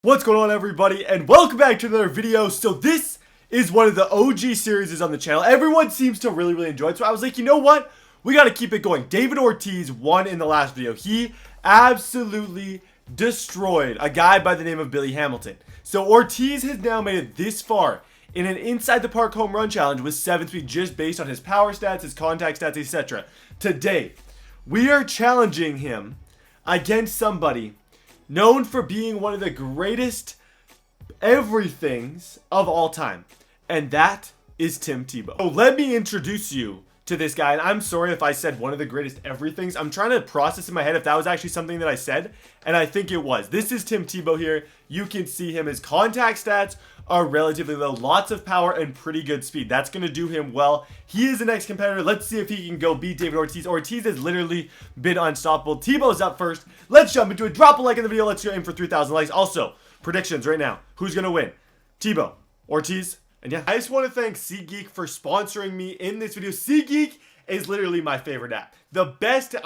What's going on, everybody, and welcome back to another video. So this is one of the OG series on the channel. Everyone seems to really enjoy it, so I was like, you know what, we got to keep it going. David Ortiz won in the last video. He absolutely destroyed a guy by the name of Billy Hamilton. So Ortiz has now made it this far in an inside the park home run challenge with 7 speed, just based on his power stats, his contact stats, etc. Today we are challenging him against somebody known for being one of the greatest everythings of all time. And that is TIM TEBOW. So let me introduce you to this guy. And I'm sorry if I said one of the greatest everythings. I'm trying to process in my head if that was actually something that I said. And I think it was. This is TIM TEBOW here. You can see him. His contact stats are relatively low. Lots of power and pretty good speed. That's going to do him well. He is the next competitor. Let's see if he can go beat David Ortiz. Ortiz has literally been unstoppable. TEBOW's up first. Let's jump into it. Drop a like in the video. Let's go aim for 3,000 likes. Also, predictions right now. Who's going to win? TEBOW, Ortiz, and yeah. I just want to thank SeatGeek for sponsoring me in this video. SeatGeek is literally my favorite app. The best,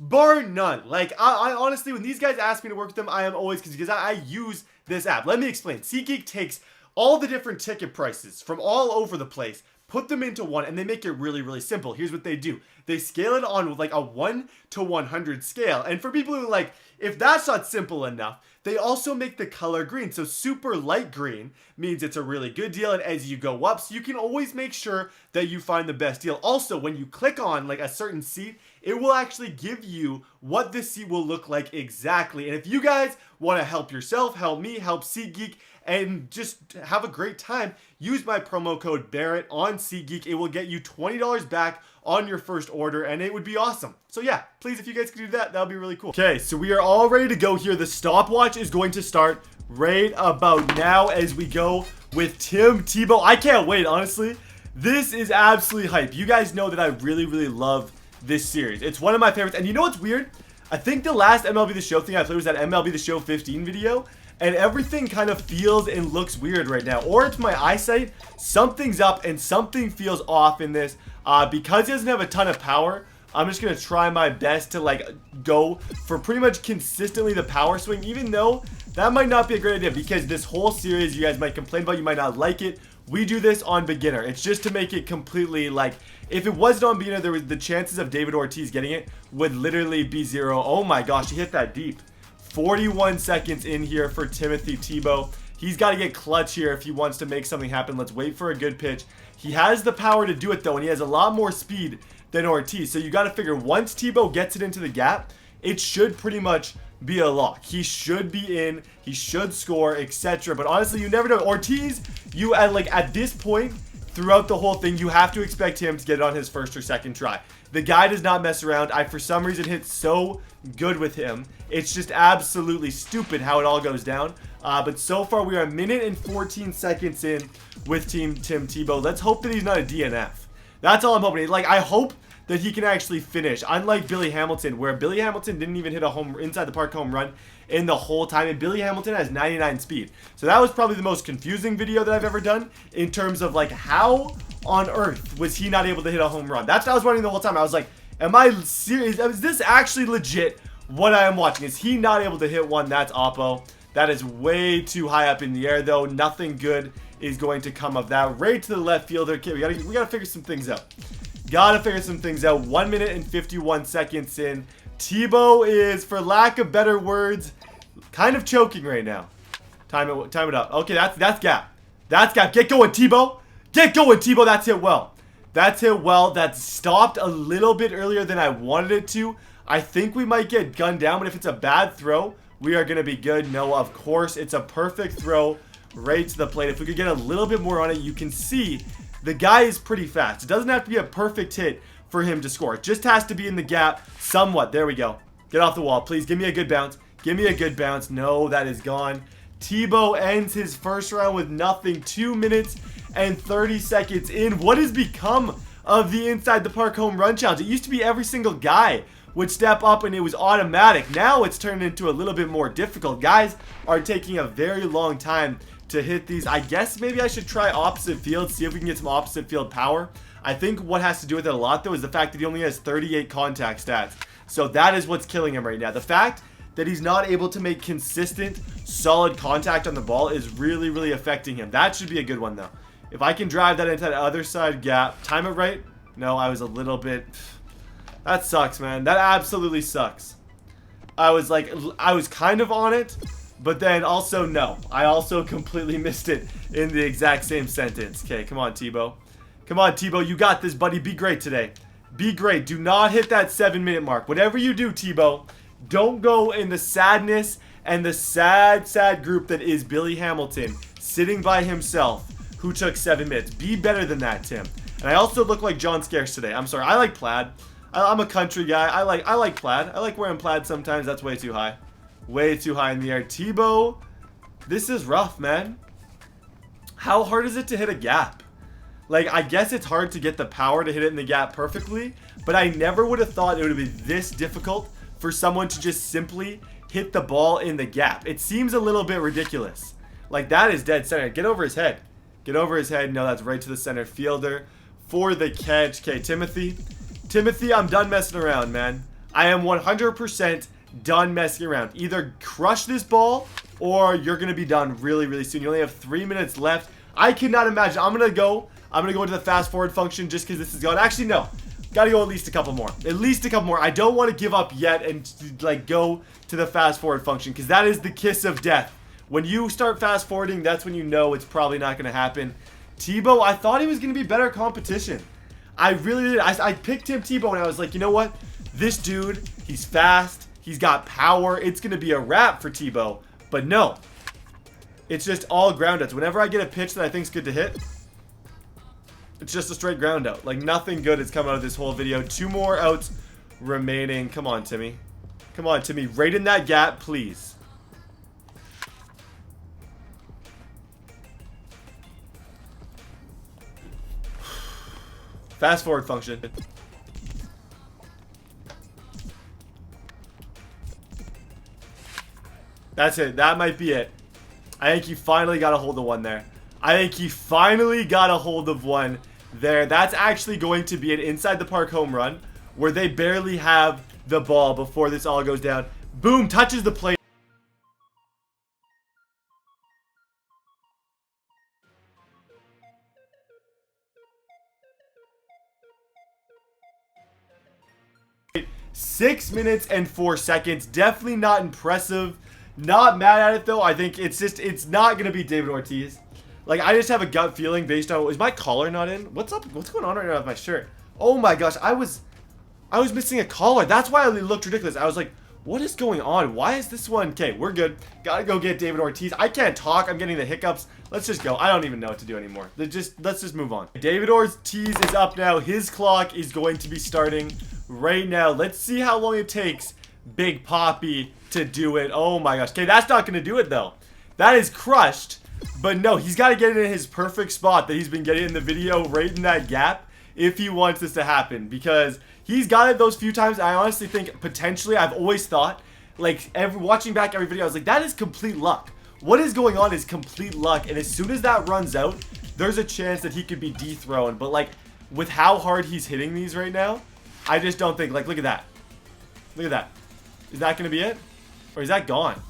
bar none. Like, I honestly, when these guys ask me to work with them, I am always, because I use this app. Let me explain. SeatGeek takes all the different ticket prices from all over the place, put them into one, and they make it really simple. Here's what they do. They scale it on like a 1 to 100 scale. And for people who like, if that's not simple enough, they also make the color green. So super light green means it's a really good deal. And as you go up, so you can always make sure that you find the best deal. Also, when you click on like a certain seat, it will actually give you what this seat will look like exactly. And if you guys want to help yourself, help me, help SeatGeek, and just have a great time, use my promo code BARRETT on SeatGeek. It will get you $20 back on your first order, and it would be awesome. So yeah, please, if you guys could do that, that would be really cool. Okay, so we are all ready to go here. The stopwatch is going to start right about now as we go with TIM TEBOW. I can't wait, honestly. This is absolutely hype. You guys know that I really love this series. It's one of my favorites. And you know what's weird? I think the last MLB The Show thing I played was that MLB The Show 15 video. And everything kind of feels and looks weird right now. Or it's my eyesight. Something's up and something feels off in this. Because he doesn't have a ton of power, I'm just going to try my best to like go for pretty much consistently the power swing. Even though that might not be a great idea. Because this whole series you guys might complain about. You might not like it. We do this on beginner. It's just to make it completely like, if it wasn't on beginner, there was the chances of David Ortiz getting it would literally be 0. Oh my gosh, he hit that deep. 41 seconds in here for Timothy TEBOW. He's got to get clutch here if he wants to make something happen. Let's wait for a good pitch. He has the power to do it though, and he has a lot more speed than Ortiz. So you got to figure once TEBOW gets it into the gap, it should pretty much be a lock. He should be in, he should score, etc. But honestly, you never know. Ortiz, you at this point throughout the whole thing, you have to expect him to get it on his first or second try. The guy does not mess around. I, for some reason, hit so good with him. It's just absolutely stupid how it all goes down. But so far, we are a minute and 14 seconds in with TIM TEBOW. Let's hope that he's not a DNF. That's all I'm hoping. Like, I hope that he can actually finish. Unlike Billy Hamilton, where Billy Hamilton didn't even hit a inside the park home run in the whole time. And Billy Hamilton has 99 speed. So that was probably the most confusing video that I've ever done in terms of like how on earth was he not able to hit a home run. That's what I was wondering the whole time. I was like, am I serious? Is this actually legit what I am watching? Is he not able to hit one? That's Oppo. That is way too high up in the air though. Nothing good is going to come of that. Right to the left fielder. Okay, we gotta figure some things out. Gotta figure some things out. 1 minute and 51 seconds in. TEBOW is, for lack of better words, kind of choking right now. Time it up. Okay, that's gap. That's gap. Get going, TEBOW. Get going, TEBOW. That's hit well. That's hit well. That stopped a little bit earlier than I wanted it to. I think we might get gunned down, but if it's a bad throw, we are going to be good. No, of course. It's a perfect throw right to the plate. If we could get a little bit more on it, you can see the guy is pretty fast. It doesn't have to be a perfect hit for him to score. It just has to be in the gap somewhat. There we go. Get off the wall. Please give me a good bounce. Give me a good bounce. No, that is gone. TEBOW ends his first round with nothing. 2 minutes and 30 seconds in. What has become of the inside the park home run challenge? It used to be every single guy would step up and it was automatic. Now it's turned into a little bit more difficult. Guys are taking a very long time to hit these. I guess maybe I should try opposite field, see if we can get some opposite field power. I think what has to do with it a lot though is the fact that he only has 38 contact stats. So that is what's killing him right now. The fact that he's not able to make consistent, solid contact on the ball is really, really affecting him. That should be a good one, though. If I can drive that into that other side gap, time it right. No, I was a little bit... That sucks, man. That absolutely sucks. I was kind of on it, but then also no. I also completely missed it in the exact same sentence. Okay, come on, Tebow. Come on, Tebow. You got this, buddy. Be great today. Be great. Do not hit that 7-minute mark. Whatever you do, Tebow, don't go in the sadness and the sad group that is Billy Hamilton sitting by himself who took 7 minutes. Be better than that, Tim. And I also look like John Scarce today. I'm sorry. I like plaid. I'm a country guy. I like plaid. I like wearing plaid sometimes. That's way too high. Way too high in the air. Tebow, this is rough, man. How hard is it to hit a gap? Like, I guess it's hard to get the power to hit it in the gap perfectly, but I never would have thought it would be this difficult for someone to just simply hit the ball in the gap. It seems a little bit ridiculous. Like, that is dead center. Get over his head. Get over his head. No, that's right to the center fielder for the catch. Okay, Timothy, I'm done messing around, man. I am 100% done messing around. Either crush this ball or you're going to be done really, really soon. You only have 3 minutes left. I cannot imagine. I'm going to go into the fast forward function just because this is gone. Actually, no. Got to go at least a couple more. At least a couple more. I don't want to give up yet and like go to the fast forward function because that is the kiss of death. When you start fast forwarding, that's when you know it's probably not going to happen. Tebow, I thought he was going to be better competition. I really did. I picked Tim Tebow and I was like, you know what? This dude, he's fast. He's got power. It's going to be a wrap for Tebow. But no. It's just all ground outs. Whenever I get a pitch that I think is good to hit, it's just a straight ground out. Like, nothing good has come out of this whole video. 2 more outs remaining. Come on, Timmy. Come on, Timmy. Right in that gap, please. Fast forward function. That's it. That might be it. I think he finally got a hold of one there. I think he finally got a hold of one there. That's actually going to be an inside the park home run where they barely have the ball before this all goes down. Boom, touches the plate. Six minutes and 4 seconds. Definitely not impressive. Not mad at it though. I think it's not going to be David Ortiz. Like, I just have a gut feeling based on... Is my collar not in? What's up? What's going on right now with my shirt? Oh my gosh, I was missing a collar. That's why it looked ridiculous. I was like, what is going on? Why is this one... Okay, we're good. Gotta go get David Ortiz. I can't talk. I'm getting the hiccups. Let's just go. I don't even know what to do anymore. Let's just move on. David Ortiz is up now. His clock is going to be starting right now. Let's see how long it takes Big Poppy to do it. Oh my gosh. Okay, that's not going to do it though. That is crushed. But no, he's got to get it in his perfect spot that he's been getting in the video, right in that gap, if he wants this to happen. Because he's got it those few times. I honestly think potentially, I've always thought, like, watching back every video, I was like, that is complete luck. What is going on is complete luck. And as soon as that runs out, there's a chance that he could be dethroned. But like, with how hard he's hitting these right now, I just don't think, like, look at that. Look at that. Is that going to be it? Or is that gone?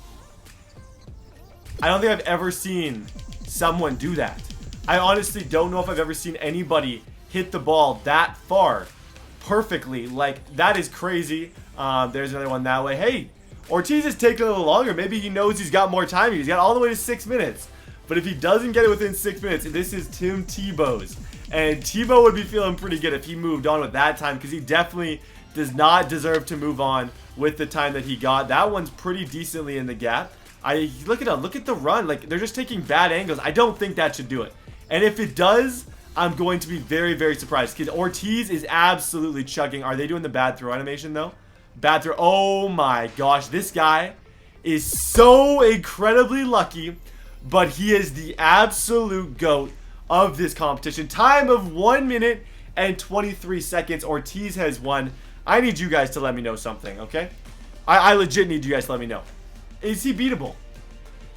I don't think I've ever seen someone do that. I honestly don't know if I've ever seen anybody hit the ball that far perfectly. Like, that is crazy. There's another one that way. Hey, Ortiz is taking a little longer. Maybe he knows he's got more time. He's got all the way to 6 minutes. But if he doesn't get it within 6 minutes, this is Tim Tebow's. And Tebow would be feeling pretty good if he moved on with that time, because he definitely does not deserve to move on with the time that he got. That one's pretty decently in the gap. Look at him. Look at the run. Like, they're just taking bad angles. I don't think that should do it. And if it does, I'm going to be very, very surprised, because Ortiz is absolutely chugging. Are they doing the bad throw animation, though? Bad throw. Oh, my gosh. This guy is so incredibly lucky, but he is the absolute GOAT of this competition. Time of 1 minute and 23 seconds. Ortiz has won. I need you guys to let me know something, okay? I legit need you guys to let me know. Is he beatable?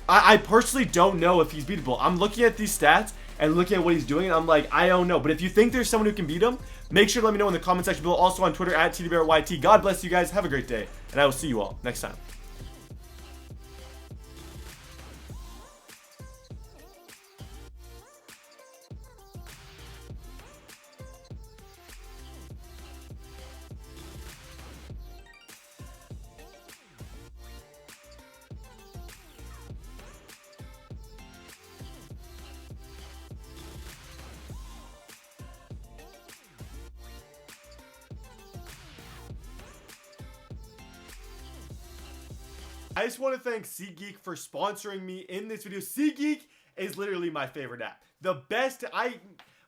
I personally don't know if he's beatable. I'm looking at these stats and looking at what he's doing, and I'm like, I don't know. But if you think there's someone who can beat him, make sure to let me know in the comment section below. Also on Twitter at TDBarrett. God bless you guys. Have a great day, and I will see you all next time. I just want to thank SeatGeek for sponsoring me in this video. SeatGeek is literally my favorite app. The best,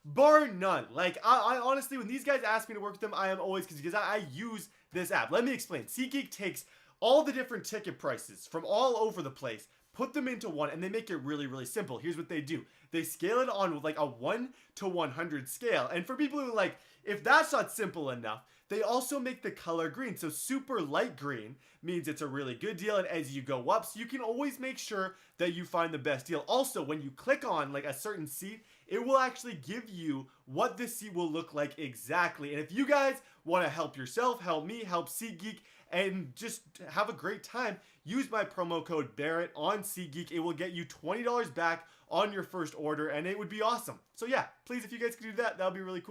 bar none. Like, I honestly, when these guys ask me to work with them, I am always, because I use this app. Let me explain. SeatGeek takes all the different ticket prices from all over the place, put them into one, and they make it really, really simple. Here's what they do. They scale it on with like a 1 to 100 scale. And for people who like, if that's not simple enough, they also make the color green. So super light green means it's a really good deal. And as you go up, so you can always make sure that you find the best deal. Also, when you click on like a certain seat, it will actually give you what this seat will look like exactly. And if you guys want to help yourself, help me, help SeatGeek, and just have a great time, use my promo code Barrett on SeatGeek. It will get you $20 back on your first order, and it would be awesome. So yeah, please, if you guys could do that, that would be really cool.